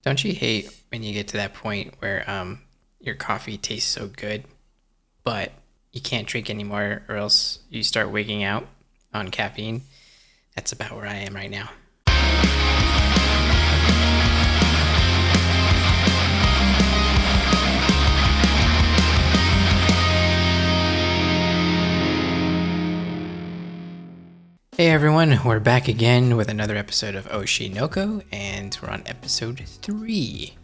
Don't you hate when you get to that point where your coffee tastes so good, but you can't drink anymore or else you start wigging out on caffeine? That's about where I am right now. Hey everyone, we're back again with another episode of Oshi No Ko, and we're on episode 3.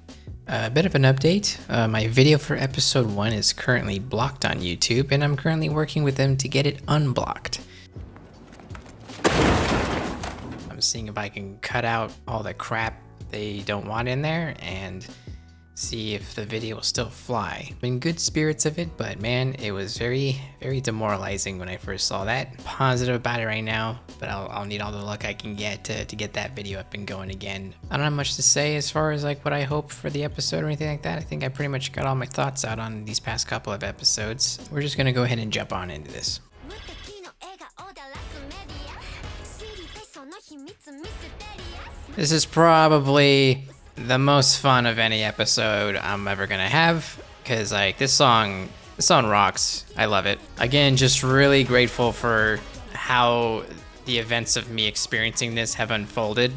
A bit of an update. My video for episode 1 is currently blocked on YouTube, and I'm currently working with them to get it unblocked. I'm seeing if I can cut out all the crap they don't want in there and see if the video will still fly. I'm in good spirits of it, but man, it was very demoralizing when I first saw that. Positive about it right now, but I'll need all the luck I can get to get that video up and going again. I don't have much to say as far as like what I hope for the episode or anything like that. I think I pretty much got all my thoughts out on these past couple of episodes. We're just gonna go ahead and jump on into this. This is probably the most fun of any episode I'm ever gonna have, because like this song rocks. I love it. Again, just really grateful for how the events of me experiencing this have unfolded.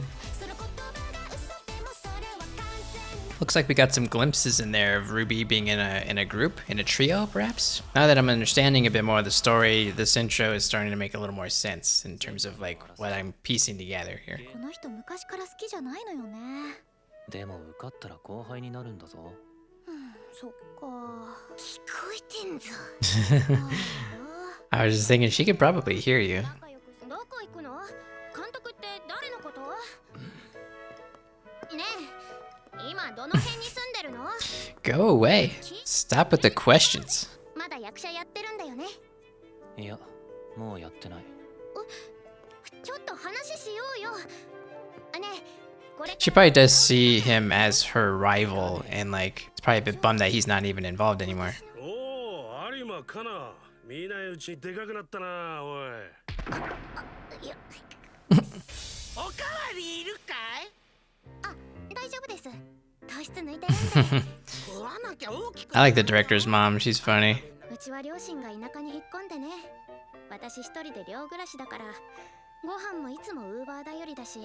Looks like we got some glimpses in there of Ruby being in a group, in a trio perhaps. Now that I'm understanding a bit more of the story, this intro is starting to make a little more sense in terms of like what I'm piecing together here. でも受かったら後輩になるんだぞ。そっか。聞こえてんぞ。I was just thinking she could probably hear you. どこ行くの？監督って誰のこと？ねえ、今どの辺に住んでるの？ Go away. Stop with the questions. まだ役者やってるんだよね。いや、もうやってない。ちょっと話しようよ。ねえ。She probably does see him as her rival, and like it's probably a bit bummed that he's not even involved anymore. Oh, Kana. 見ないうちにでかくなったな、おい。おかわりいるかい？あ、大丈夫です。糖質抜いてるんで。食わなきゃ大きく。I like the director's mom. She's funny. うちは両親が田舎に引っ込んでね。私一人で寮暮らしだから、ご飯もいつもウーバー頼りだし。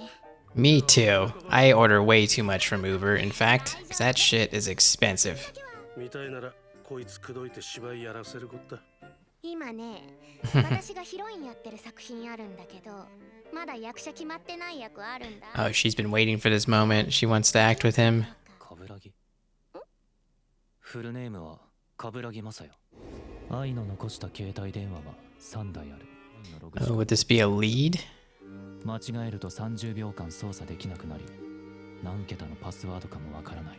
Me too. I order way too much from Uber, in fact, because that shit is expensive. みたいならこいつ口説いて芝居やらせるこった。今ね、私がヒロインやってる作品あるんだけど、まだ役者決まってない役あるんだ。Oh, she's been waiting for this moment. She wants to act with him. カブラギ。フルネームはカブラギマサヤ。愛の残した携帯電話は3台ある。Oh, would this be a lead? 間違えると30秒間操作できなくなり、何桁のパスワードかもわからない。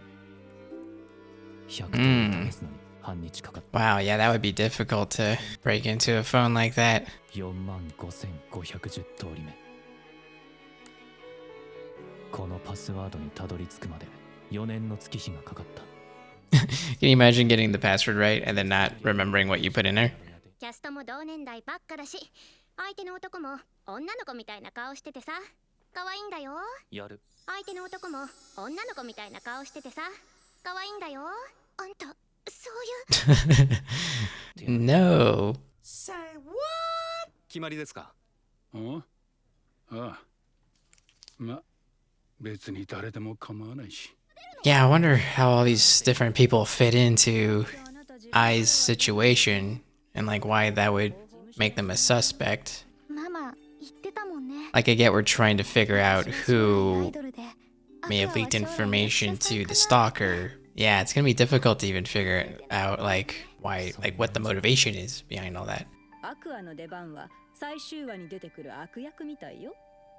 100試すのに半日かかった。Wow, yeah, that would be difficult to break into a phone like that. 45,510通り目。このパスワードにたどり着くまで4年の月日がかかった。Can you imagine getting the password right and then not remembering what you put in there? キャストも同年代ばっかだし、相手の男も女の子みたいな顔しててさ、可愛いんだよ。やる。相手の男も女の子みたいな顔しててさ、可愛いんだよ。あんた、そういう。No. Say what? 決まりですか？ああ。ま、別に誰でも構わないし。Yeah, I wonder how all these different people fit into Ai's situation and like why that would make them a suspect. ママ、言ってたもんね。Like I get we're trying to figure out who may have leaked information to the stalker. Yeah, it's gonna be difficult to even figure out like why, like what the motivation is behind all that. Aqua の出番は最終話に出てくる悪役みたいよ。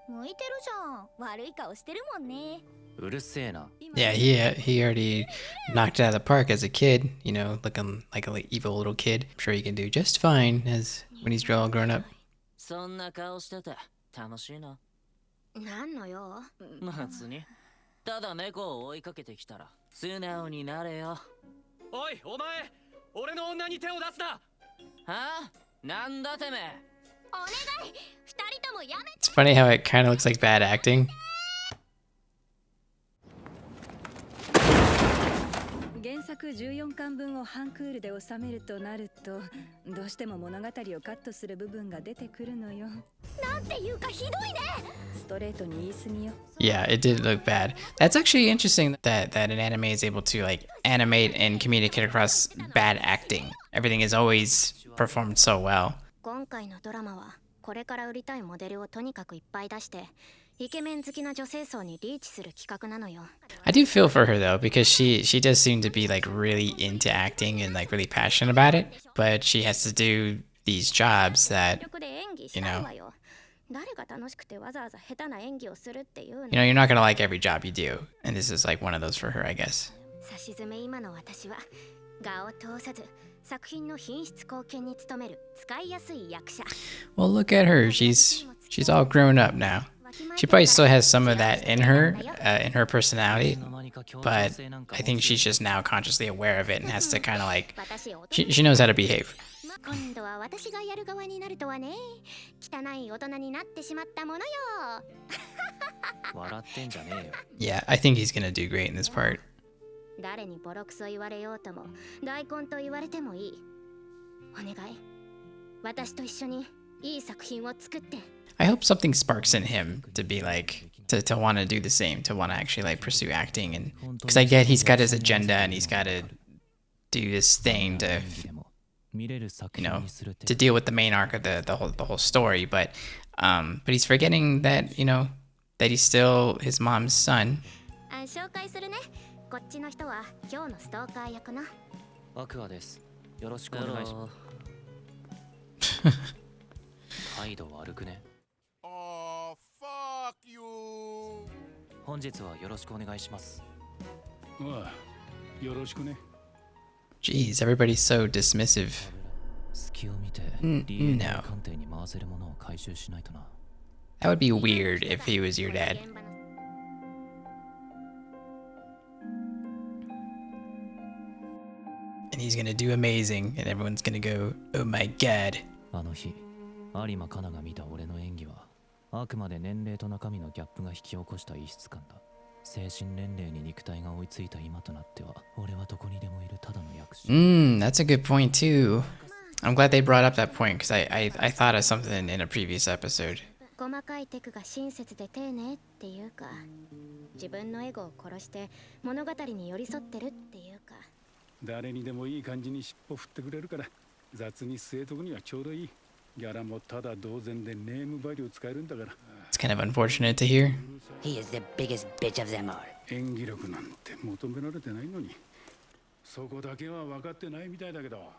向いてるじゃん。悪い顔してるもんね。うるせえな。Yeah, he already knocked it out of the park as a kid, you know, looking like an evil little kid. I'm sure he can do just fine as when he's all grown up. そんな顔してて楽しいな。なんのよ。別に。ただ猫を追いかけてきたら素直になれよ。おい、お前、俺の女に手を出すな。はあ？なんだてめえ。お願い、二人ともやめて。 It's funny how it kind of looks like bad acting. 作14巻分を半クールで収めるとなると、どうしても物語をカットする部分が出てくるのよ。なんていうかひどいね。ストレートに言い過ぎよ。Yeah, it did look bad. That's actually interesting that an anime is able to like animate and communicate across bad acting. Everything is always performed so well. 今回のドラマはこれから売りたいモデルをとにかくいっぱい出してイケメン好きな女性層にリーチする企画なのよ。I do feel for her though, because she does seem to be like really into acting and like really passionate about it, but she has to do these jobs that 力で演技したいわよ。誰が楽しくてわざわざ下手な演技をするっていうの。 you know you're not gonna like every job you do, and this is like one of those for her, I guess. さしずめ今の私は画を通さず作品の品質貢献に努める使いやすい役者。 Well, look at her. She's all grown up now. She probably still has some of that in her personality, but I think she's just now consciously aware of it and has to kind of like she knows how to behave. 今度は私がやる側になるとはね。汚い大人になってしまったものよ。笑ってんじゃねえよ。 Yeah, I think he's gonna do great in this part. 誰にボロクソ言われようとも大根と言われてもいい。お願い。私と一緒にいい作品を作って。 I hope something sparks in him to be like to want to do the same, to want to actually like pursue acting, and because I get he's got his agenda and he's got to do this thing to, you know, to deal with the main arc of the whole story, but he's forgetting that, you know, that he's still his mom's son. 紹介するね。こっちの人は今日のストーカー役の。アクアです。よろしくお願いします。態度悪くね。Fuck you. 本日はよろしくお願いします。ああ、よろしくね。 Jeez, everybody's so dismissive. 隙を見て No. DNA 鑑定に回せるものを回収しないとな。 That would be weird if he was your dad. And he's gonna do amazing, and everyone's gonna go, oh my god. あの日、有馬カナが見た俺の演技は、あくまで年齢と中身のギャップが引き起こした異質感だ。精神年齢に肉体が追いついた今となっては、俺はどこにでもいるただの役者。That's a good point too. I'm glad they brought up that point, because I thought of something in a previous episode. 細かいテクが親切で丁寧っていうか、自分のエゴを殺して物語に寄り添ってるっていうか。誰にでもいい感じに尻尾振ってくれるから、雑に据えとくにはちょうどいい。ギャラもただ同然でネームバリュー使えるんだから。It's kind of unfortunate to hear. He is the biggest bitch of them all. 演技力なんて求められてないのに、そこだけは分かってないみたいだけど。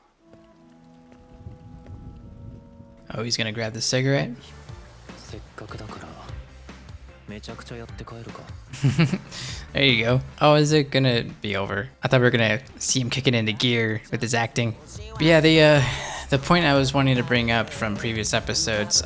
Oh, he's gonna grab the cigarette? せっかくだから、めちゃくちゃやって帰るか。There you go. Oh, is it gonna be over? I thought we were gonna see him kicking into gear with his acting. But yeah, the point I was wanting to bring up from previous episodes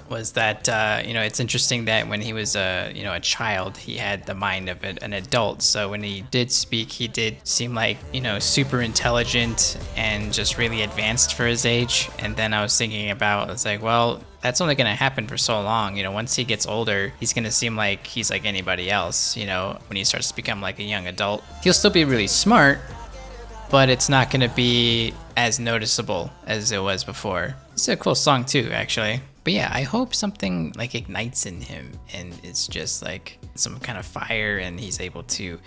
was that you know, it's interesting that when he was you know, a child, he had the mind of an adult. So when he did speak, he did seem like, you know, super intelligent and just really advanced for his age. And then I was thinking about, it's like, well, that's only gonna happen for so long. You know, once he gets older, he's gonna seem like he's like anybody else. You know, when he starts to become like a young adult, he'll still be really smart, but it's not going to be as noticeable as it was before. It's a cool song too, actually. But yeah, I hope something like ignites in him and it's just like some kind of fire and he's able to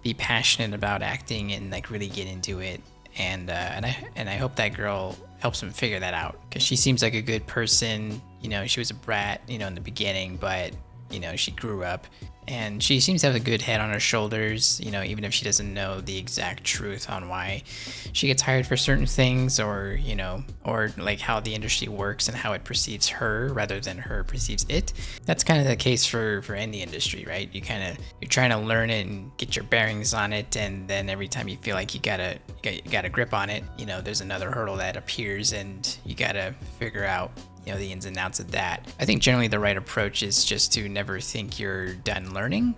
be passionate about acting and like really get into it. And I hope that girl helps him figure that out, because she seems like a good person. You know, she was a brat, you know, in the beginning, but you know, she grew up and she seems to have a good head on her shoulders, you know, even if she doesn't know the exact truth on why she gets hired for certain things, or, you know, or like how the industry works and how it perceives her rather than her perceives it. That's kind of the case for any industry, right? You're trying to learn it and get your bearings on it, and then every time you feel like you got a grip on it, you know, there's another hurdle that appears and you gotta figure out, you know, the ins and outs of that. I think generally the right approach is just to never think you're done learning,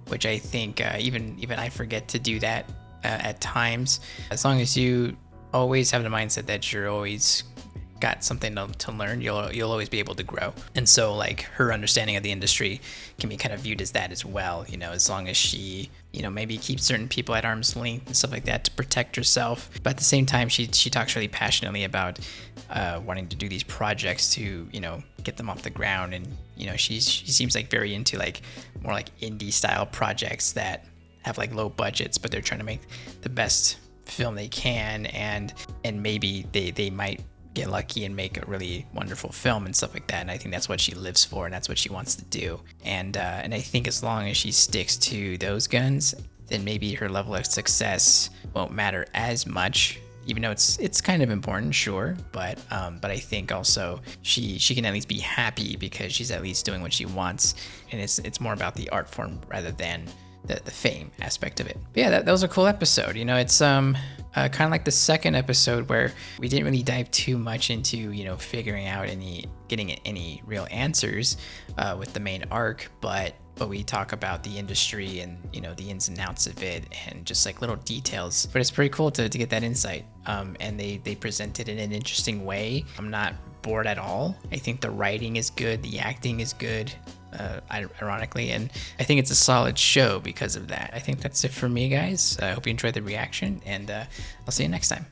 which I think even I forget to do that at times. As long as you always have the mindset that you're always got something to learn, you'll always be able to grow. And so like her understanding of the industry can be kind of viewed as that as well, you know, as long as she, you know, maybe keeps certain people at arm's length and stuff like that to protect herself. But at the same time, she talks really passionately about wanting to do these projects to, you know, get them off the ground. And, you know, she seems like very into like more like indie style projects that have like low budgets, but they're trying to make the best film they can, and maybe they might get lucky and make a really wonderful film and stuff like that. And I think that's what she lives for, and that's what she wants to do. And I think as long as she sticks to those guns, then maybe her level of success won't matter as much, even though it's kind of important, sure. But I think also she can at least be happy because she's at least doing what she wants, and it's more about the art form rather than the fame aspect of it. But yeah, that was a cool episode. You know, it's kind of like the second episode where we didn't really dive too much into, you know, figuring out getting any real answers with the main arc, but we talk about the industry and, you know, the ins and outs of it and just like little details. But it's pretty cool to get that insight. And they present it in an interesting way. I'm not bored at all. I think the writing is good, the acting is good, ironically, and I think it's a solid show because of that. I think that's it for me, guys. I hope you enjoyed the reaction, and I'll see you next time.